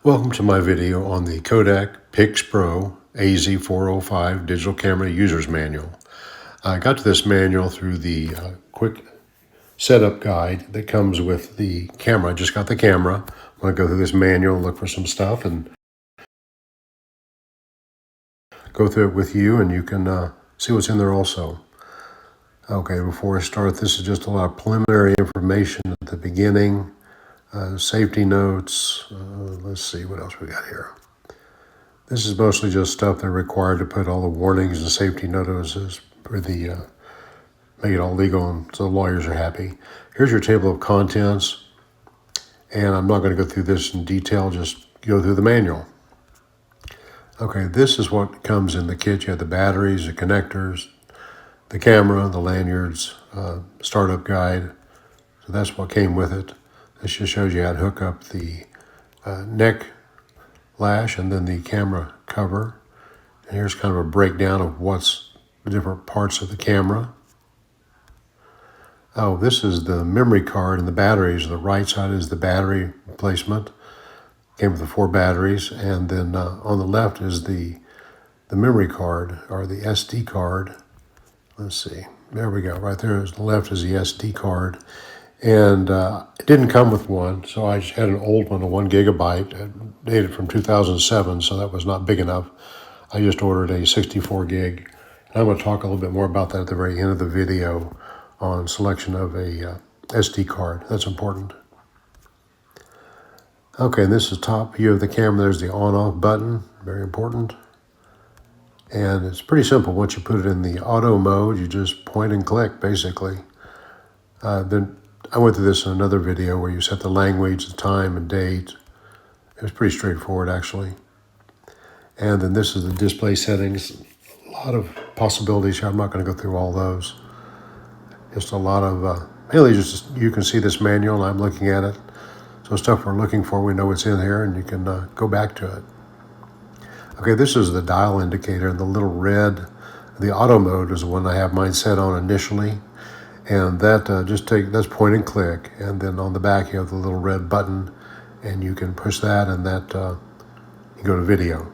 Welcome to my video on the Kodak PIXPRO AZ405 digital camera user's manual. I got to this manual through the quick setup guide that comes with the camera. I just got the camera. I'm going to go through this manual and look for some stuff and go through it with you, and you can see what's in there also. Okay, before I start, this is just a lot of preliminary information at the beginning. Safety notes. Let's see what else we got here. This is mostly just stuff they're required to put all the warnings and safety notices for the make it all legal, and so the lawyers are happy. Here's your table of contents, and I'm not going to go through this in detail, just go through the manual. Okay, this is what comes in the kit. You have the batteries, the connectors, the camera, the lanyards, startup guide. So that's what came with it. This just shows you how to hook up the neck lash and then the camera cover. And here's kind of a breakdown of what's the different parts of the camera. Oh, this is the memory card and the batteries. The right side is the battery replacement. Came with the 4 batteries, and then on the left is the memory card, or the SD card. Let's see, there we go. Right there is the left is the SD card. And it didn't come with one, so I just had an old one, a 1 gigabyte, dated from 2007, so that was not big enough. I just ordered a 64 gig. And I'm going to talk a little bit more about that at the very end of the video on selection of a SD card. That's important. Okay, and this is top view of the camera. There's the on-off button, very important. And it's pretty simple. Once you put it in the auto mode, you just point and click, basically. Then I went through this in another video where you set the language, the time, and date. It was pretty straightforward, actually. And then this is the display settings. A lot of possibilities here. I'm not going to go through all those. Just a lot of, mainly just you can see this manual, and I'm looking at it. So stuff we're looking for, we know what's in here, and you can go back to it. Okay, this is the dial indicator, and the little red, the auto mode is the one I have mine set on initially. And that that's point and click, and then on the back you have the little red button, and you can push that, and that you go to video.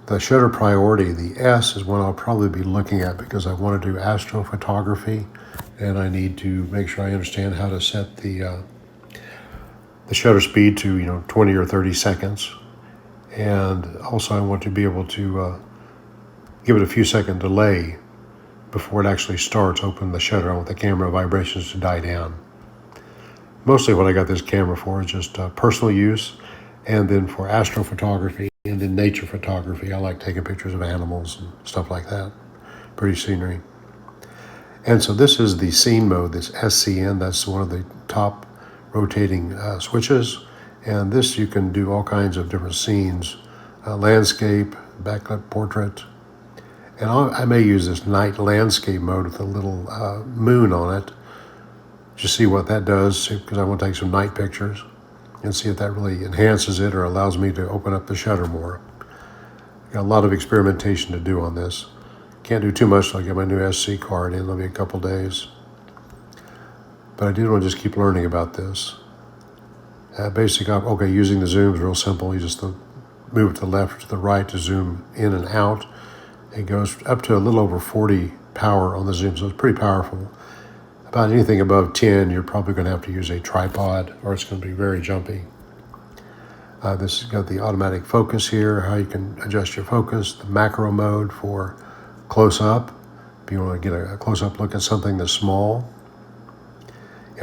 The shutter priority, the S, is one I'll probably be looking at because I want to do astrophotography, and I need to make sure I understand how to set the shutter speed to 20 or 30 seconds, and also I want to be able to give it a few second delay before it actually starts. Open the shutter. I want the camera vibrations to die down. Mostly what I got this camera for is just personal use, and then for astrophotography and then nature photography. I like taking pictures of animals and stuff like that. Pretty scenery. And so this is the scene mode, this SCN. That's one of the top rotating switches. And this you can do all kinds of different scenes, landscape, backlit portrait. And I may use this night landscape mode with a little moon on it. Just see what that does, because I want to take some night pictures and see if that really enhances it or allows me to open up the shutter more. Got a lot of experimentation to do on this. Can't do too much till I get my new SC card in. It'll be a couple days. But I do want to just keep learning about this. Okay, using the zoom is real simple. You just move it to the left or to the right to zoom in and out. It goes up to a little over 40 power on the zoom, so it's pretty powerful. About anything above 10, you're probably going to have to use a tripod, or it's going to be very jumpy. This has got the automatic focus here, how you can adjust your focus, the macro mode for close-up, if you want to get a close-up look at something that's small.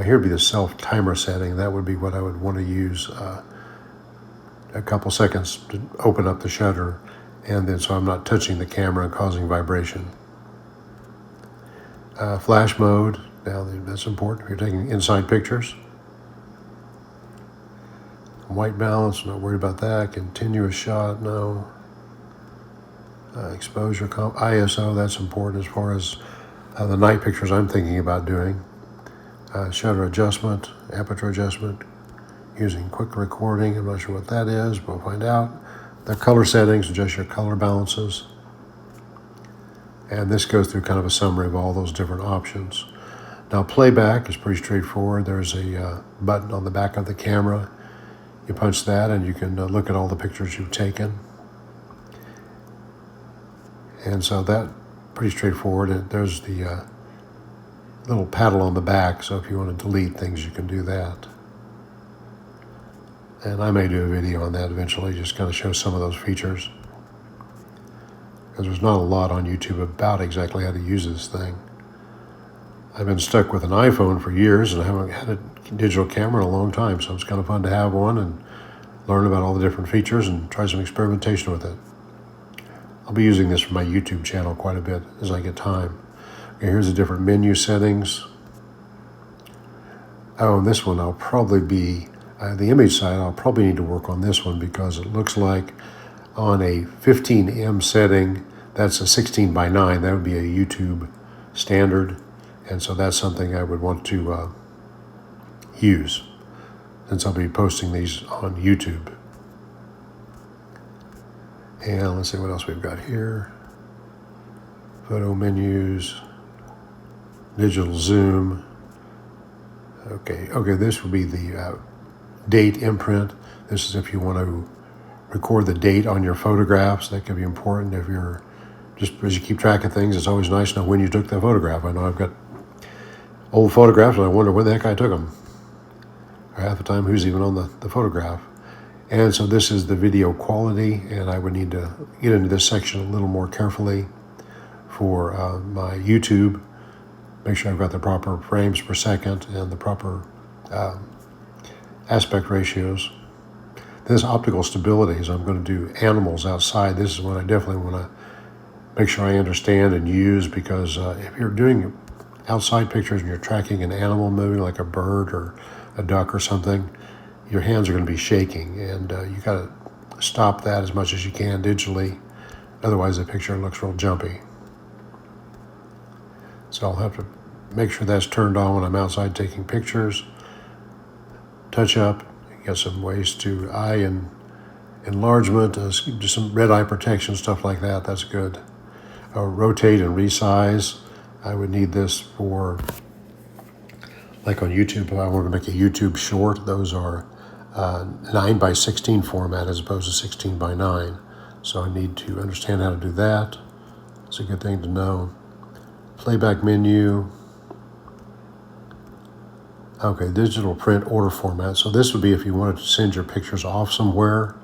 Here would be the self-timer setting. That would be what I would want to use a couple seconds to open up the shutter, and then so I'm not touching the camera and causing vibration. Flash mode, now that's important if you're taking inside pictures. White balance, not worried about that. Continuous shot, no. Exposure, ISO, that's important as far as the night pictures I'm thinking about doing. Shutter adjustment, aperture adjustment, using quick recording. I'm not sure what that is, but we'll find out. The color settings, adjust your color balances. And this goes through kind of a summary of all those different options. Now, playback is pretty straightforward. There's a button on the back of the camera. You punch that and you can look at all the pictures you've taken. And so that, pretty straightforward. There's the little paddle on the back, so if you want to delete things, you can do that. And I may do a video on that eventually, just kind of show some of those features. Because there's not a lot on YouTube about exactly how to use this thing. I've been stuck with an iPhone for years, and I haven't had a digital camera in a long time, so it's kind of fun to have one and learn about all the different features and try some experimentation with it. I'll be using this for my YouTube channel quite a bit as I get time. Okay, here's the different menu settings. Oh, and this one I'll probably be, the image side, I'll probably need to work on this one because it looks like on a 15M setting, that's a 16 by 9. That would be a YouTube standard. And so that's something I would want to use since I'll be posting these on YouTube. And let's see what else we've got here. Photo menus, digital zoom. Okay, this would be the date imprint. This is if you want to record the date on your photographs. That can be important if you're, just as you keep track of things, it's always nice to know when you took the photograph. I know I've got old photographs and I wonder when the heck I took them. Or half the time who's even on the photograph. And so this is the video quality, and I would need to get into this section a little more carefully for my YouTube. Make sure I've got the proper frames per second and the proper aspect ratios. This optical stability, so I'm going to do animals outside. This is what I definitely want to make sure I understand and use, because if you're doing outside pictures and you're tracking an animal moving like a bird or a duck or something, your hands are going to be shaking, and you got to stop that as much as you can digitally. Otherwise, the picture looks real jumpy. So I'll have to make sure that's turned on when I'm outside taking pictures. Touch up, get some ways to eye and enlargement, do some red eye protection, stuff like that. That's good. Rotate and resize. I would need this for, like on YouTube, if I want to make a YouTube short, those are 9 by 16 format as opposed to 16 by 9. So I need to understand how to do that. It's a good thing to know. Playback menu. Okay, digital print order format. So this would be if you wanted to send your pictures off somewhere,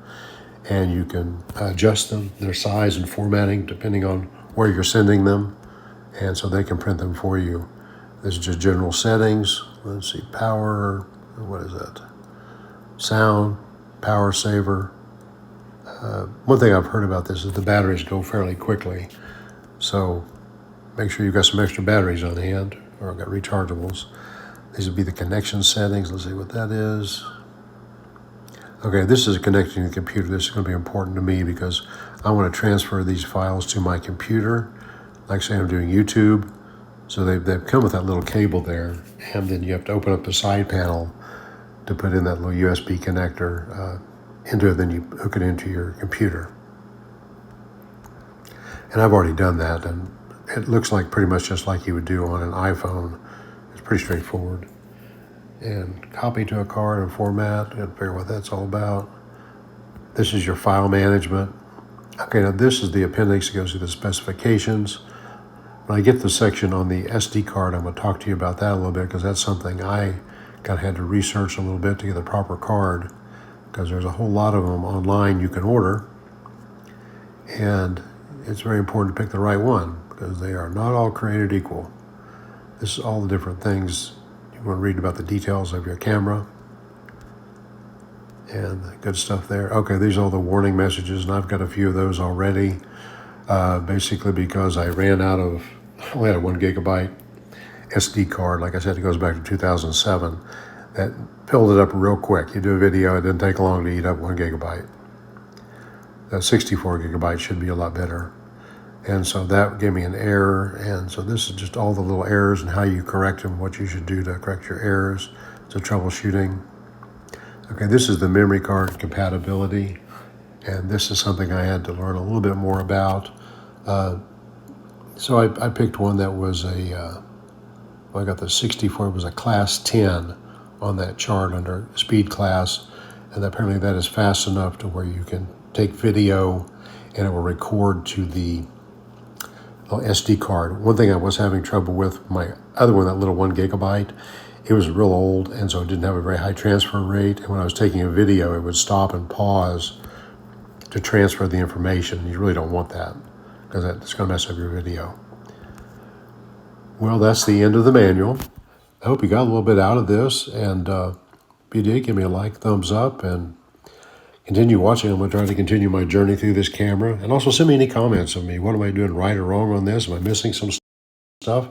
and you can adjust them, their size and formatting depending on where you're sending them, and so they can print them for you. This is just general settings. Let's see, power, what is that? Sound, power saver. One thing I've heard about this is the batteries go fairly quickly, so make sure you've got some extra batteries on hand, or I've got rechargeables. These would be the connection settings. Let's see what that is. Okay, this is connecting to the computer. This is going to be important to me because I want to transfer these files to my computer. Like say I'm doing YouTube, so they've come with that little cable there, and then you have to open up the side panel to put in that little USB connector into it, then you hook it into your computer. And I've already done that, and it looks like pretty much just like you would do on an iPhone. It's pretty straightforward. And copy to a card and format, and figure what that's all about. This is your file management. Okay, now this is the appendix that goes through the specifications. When I get the section on the SD card, I'm going to talk to you about that a little bit, because that's something I kind of had to research a little bit to get the proper card, because there's a whole lot of them online you can order, and it's very important to pick the right one, because they are not all created equal. This is all the different things. You want to read about the details of your camera and the good stuff there. Okay, these are all the warning messages, and I've got a few of those already, basically because I ran out of, I only had a 1 gigabyte SD card. Like I said, it goes back to 2007. That filled it up real quick. You do a video, it didn't take long to eat up 1 gigabyte. That 64 gigabyte should be a lot better. And so that gave me an error. And so this is just all the little errors and how you correct them, what you should do to correct your errors. So troubleshooting. Okay, this is the memory card compatibility. And this is something I had to learn a little bit more about. So I picked one that was I got the 64, it was a class 10 on that chart under speed class. And apparently that is fast enough to where you can take video and it will record to the SD card. One thing I was having trouble with, my other one, that little 1 GB, it was real old, and so it didn't have a very high transfer rate. And when I was taking a video, it would stop and pause to transfer the information. You really don't want that because it's going to mess up your video. Well, that's the end of the manual. I hope you got a little bit out of this, and if you did, give me a like, thumbs up, and continue watching. I'm going to try to continue my journey through this camera, and also send me any comments of me. What am I doing right or wrong on this? Am I missing some stuff?